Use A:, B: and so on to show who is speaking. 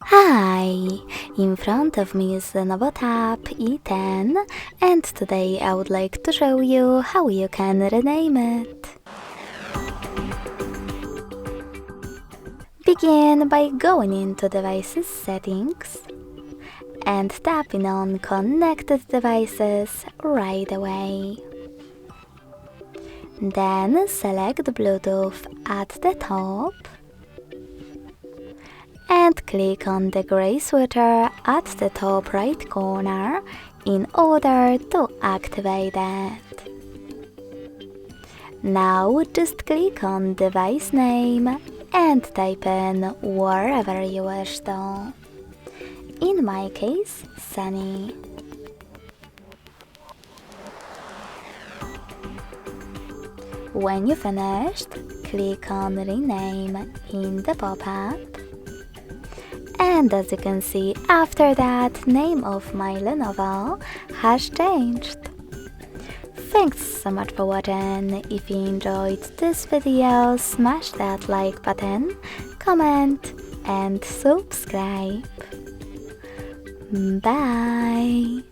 A: Hi! In front of me is Lenovo Tab E10 and today I would like to show you how you can rename it. Begin by going into Devices Settings and tapping on Connected Devices right away. Then select Bluetooth at the top and click on the gray sweater at the top right corner in order to activate it. Now just click on device name and type in wherever you wish to. In my case, Sunny. When you finished, click on rename in the pop-up. And as you can see, after that, name of my Lenovo has changed. Thanks so much for watching. If you enjoyed this video, smash that like button, comment and subscribe. Bye!